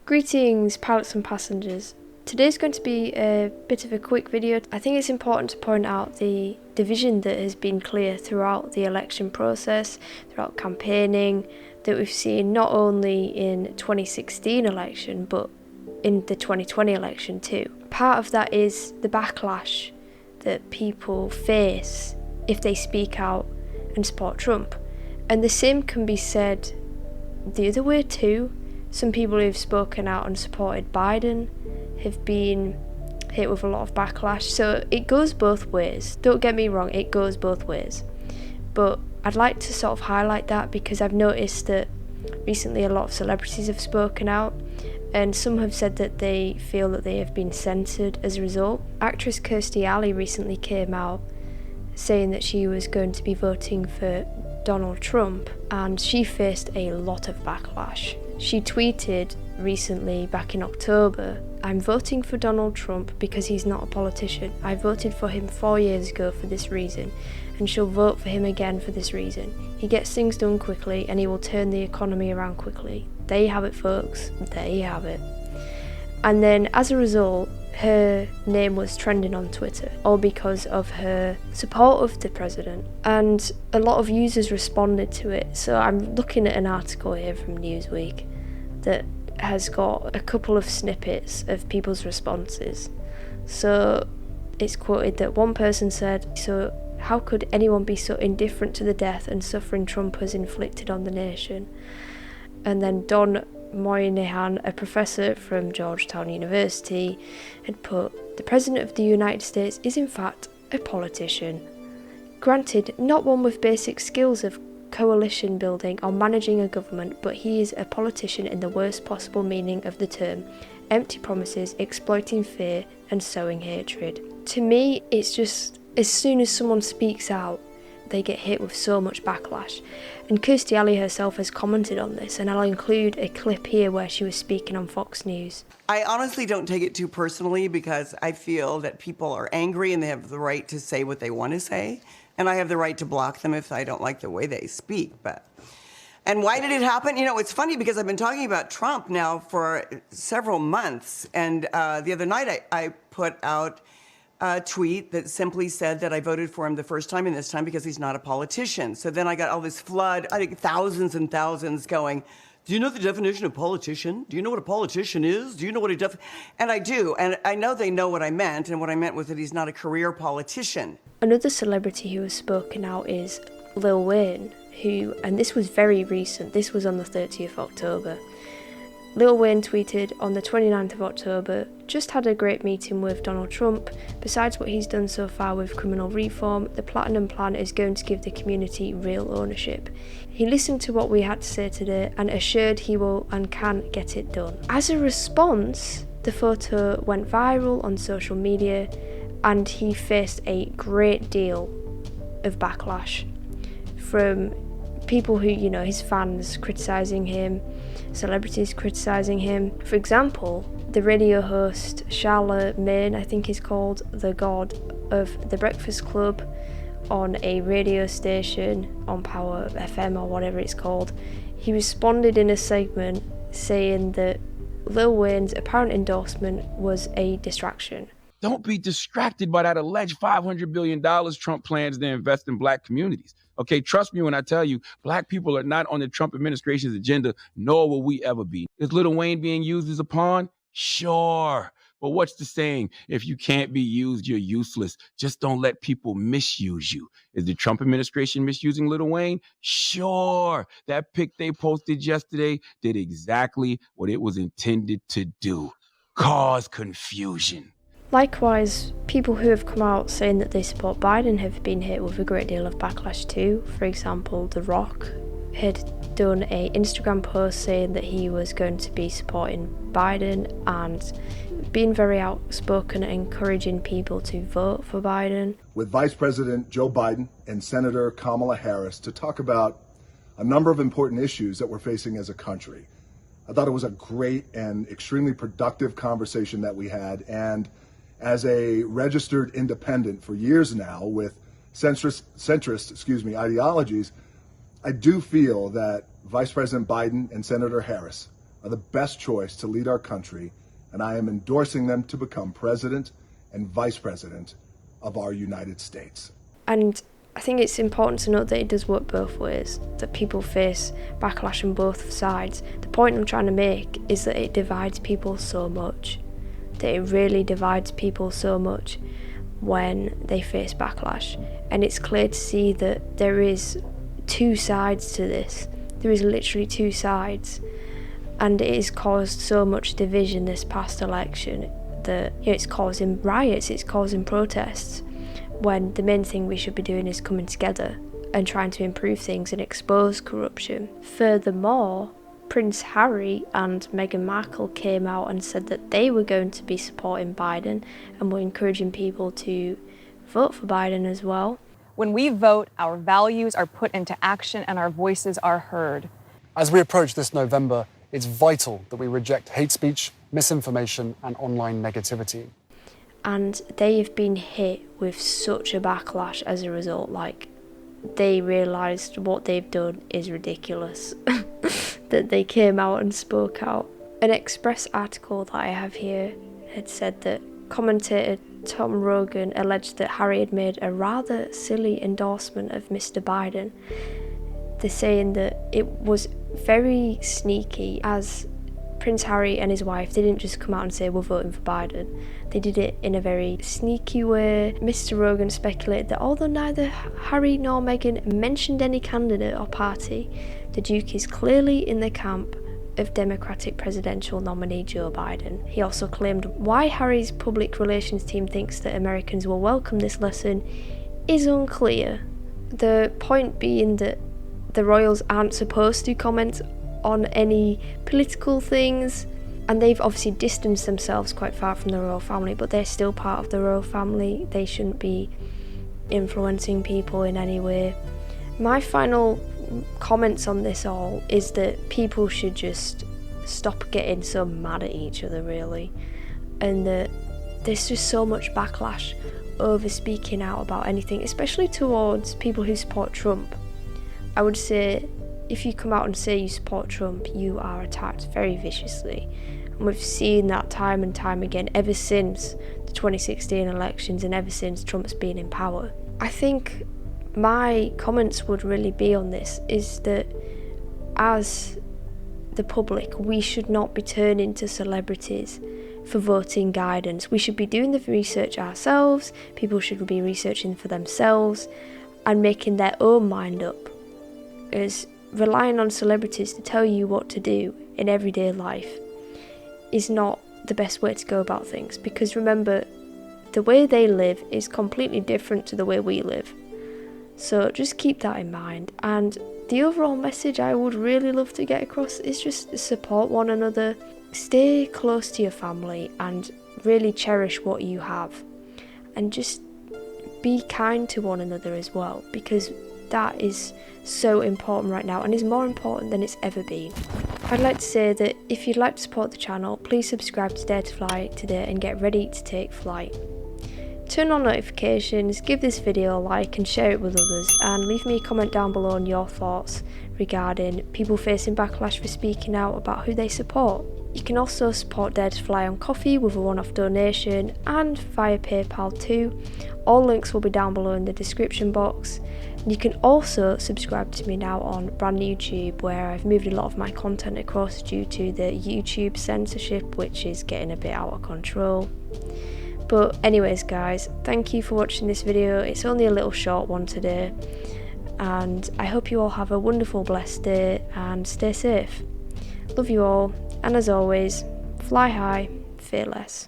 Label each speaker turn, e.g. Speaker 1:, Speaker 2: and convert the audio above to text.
Speaker 1: Greetings, pilots and passengers. Today's going to be a bit of a quick video. I think it's important to point out the division that has been clear throughout the election process, throughout campaigning, that we've seen not only in 2016 election, but in the 2020 election too. Part of that is the backlash that people face if they speak out and support Trump. And the same can be said the other way too. Some people who've spoken out and supported Biden have been hit with a lot of backlash. So it goes both ways. Don't get me wrong, it goes both ways. But I'd like to sort of highlight that because I've noticed that recently a lot of celebrities have spoken out, and some have said that they feel that they have been censored as a result. Actress Kirstie Alley recently came out saying that she was going to be voting for Donald Trump, and she faced a lot of backlash. She tweeted recently, back in October, "I'm voting for Donald Trump because he's not a politician. I voted for him 4 years ago for this reason, and she'll vote for him again for this reason. He gets things done quickly and he will turn the economy around quickly." There you have it, folks. There you have it. And then as a result, her name was trending on Twitter, all because of her support of the president. And a lot of users responded to it. So I'm looking at an article here from Newsweek that has got a couple of snippets of people's responses. So it's quoted that one person said, "So how could anyone be so indifferent to the death and suffering Trump has inflicted on the nation?" And then Don Moynihan, a professor from Georgetown University, had put, "The President of the United States is in fact a politician. Granted, not one with basic skills of coalition building or managing a government, but he is a politician in the worst possible meaning of the term, empty promises, exploiting fear and sowing hatred." To me, it's just, as soon as someone speaks out, they get hit with so much backlash. And Kirstie Alley herself has commented on this, and I'll include a clip here where she was speaking on Fox News.
Speaker 2: I honestly don't take it too personally because I feel that people are angry and they have the right to say what they want to say, and I have the right to block them if I don't like the way they speak. And why did it happen? You know, it's funny because I've been talking about Trump now for several months, and the other night I put out a tweet that simply said that I voted for him the first time and this time because he's not a politician. So then I got all this flood, I think thousands and thousands going, "Do you know the definition of politician? Do you know what a politician is? Do you know what a And I do, and I know they know what I meant, and what I meant was that he's not a career politician.
Speaker 1: Another celebrity who has spoken out is Lil Wayne, who, and this was very recent, this was on the 30th of October. Lil Wayne tweeted on the 29th of October, "Just had a great meeting with Donald Trump. Besides what he's done so far with criminal reform, the Platinum Plan is going to give the community real ownership. He listened to what we had to say today and assured he will and can get it done." As a response, the photo went viral on social media and he faced a great deal of backlash from people who, you know, his fans criticising him, celebrities criticising him. For example, the radio host Charlotte Main, I think is called, the god of The Breakfast Club, on a radio station on Power FM or whatever it's called, he responded in a segment saying that Lil Wayne's apparent endorsement was a distraction.
Speaker 3: Don't be distracted by that alleged $500 billion Trump plans to invest in black communities. Okay, trust me when I tell you, black people are not on the Trump administration's agenda, nor will we ever be. Is Lil Wayne being used as a pawn? Sure. But what's the saying? If you can't be used, you're useless. Just don't let people misuse you. Is the Trump administration misusing Lil Wayne? Sure. That pic they posted yesterday did exactly what it was intended to do. Cause confusion.
Speaker 1: Likewise, people who have come out saying that they support Biden have been hit with a great deal of backlash too. For example, The Rock had done an Instagram post saying that he was going to be supporting Biden and being very outspoken and encouraging people to vote for Biden.
Speaker 4: With Vice President Joe Biden and Senator Kamala Harris to talk about a number of important issues that we're facing as a country. I thought it was a great and extremely productive conversation that we had, and as a registered independent for years now with centrist ideologies, I do feel that Vice President Biden and Senator Harris are the best choice to lead our country, and I am endorsing them to become president and vice president of our United States.
Speaker 1: And I think it's important to note that it does work both ways, that people face backlash on both sides. The point I'm trying to make is that it divides people so much, that it really divides people so much when they face backlash. And it's clear to see that there is two sides to this. There is literally two sides. And it has caused so much division this past election that it's causing riots, it's causing protests, when the main thing we should be doing is coming together and trying to improve things and expose corruption. Furthermore, Prince Harry and Meghan Markle came out and said that they were going to be supporting Biden and were encouraging people to vote for Biden as well.
Speaker 5: When we vote, our values are put into action and our voices are heard.
Speaker 6: As we approach this November, it's vital that we reject hate speech, misinformation, and online negativity.
Speaker 1: And they have been hit with such a backlash as a result. Like, they realised what they've done is ridiculous. That they came out and spoke out. An Express article that I have here had said that commentator Tom Rogan alleged that Harry had made a rather silly endorsement of Mr. Biden. They're saying that it was very sneaky, as Prince Harry and his wife didn't just come out and say we're voting for Biden. They did it in a very sneaky way. Mr. Rogan speculated that although neither Harry nor Meghan mentioned any candidate or party, the Duke is clearly in the camp of Democratic presidential nominee Joe Biden. He also claimed why Harry's public relations team thinks that Americans will welcome this lesson is unclear. The point being that the royals aren't supposed to comment on any political things, and they've obviously distanced themselves quite far from the royal family, but they're still part of the royal family. They shouldn't be influencing people in any way. My final comments on this all is that people should just stop getting so mad at each other, really, and that there's just so much backlash over speaking out about anything, especially towards people who support Trump. I would say if you come out and say you support Trump, you are attacked very viciously. And we've seen that time and time again ever since the 2016 elections and ever since Trump's been in power. I think my comments would really be on this is that as the public, we should not be turning to celebrities for voting guidance. We should be doing the research ourselves. People should be researching for themselves and making their own mind up. As relying on celebrities to tell you what to do in everyday life is not the best way to go about things, because remember, the way they live is completely different to the way we live. So just keep that in mind. And the overall message I would really love to get across is just support one another, stay close to your family and really cherish what you have, and just be kind to one another as well, because that is so important right now and is more important than it's ever been. I'd like to say that if you'd like to support the channel, please subscribe to Dare to Fly today and get ready to take flight. Turn on notifications, give this video a like and share it with others, and leave me a comment down below on your thoughts regarding people facing backlash for speaking out about who they support. You can also support Dare to Fly on Coffee with a one-off donation and via PayPal too. All links will be down below in the description box. And you can also subscribe to me now on brand new YouTube, where I've moved a lot of my content across due to the YouTube censorship, which is getting a bit out of control. But anyways guys, thank you for watching this video. It's only a little short one today, and I hope you all have a wonderful, blessed day and stay safe. Love you all, and as always, fly high, fear less.